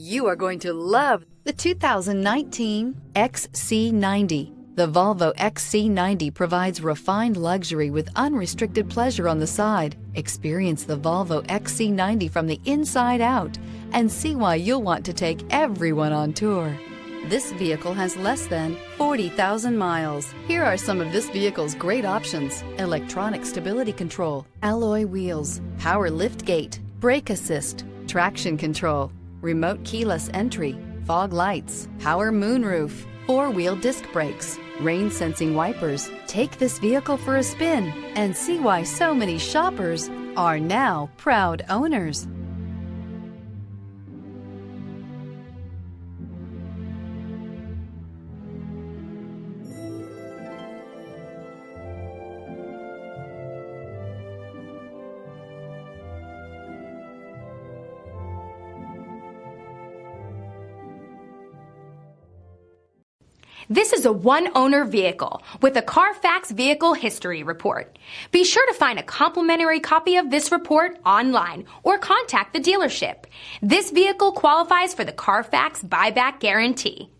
You are going to love the 2019 XC90. The Volvo XC90 provides refined luxury with unrestricted pleasure on the side. Experience the Volvo XC90 from the inside out and see why you'll want to take everyone on tour. This vehicle has less than 40,000 miles. Here are some of this vehicle's great options: electronic stability control, alloy wheels, power liftgate, brake assist, traction control, remote keyless entry, fog lights, power moonroof, four-wheel disc brakes, rain sensing wipers. Take this vehicle for a spin and see why so many shoppers are now proud owners. This is a one-owner vehicle with a Carfax Vehicle History Report. Be sure to find a complimentary copy of this report online or contact the dealership. This vehicle qualifies for the Carfax Buyback Guarantee.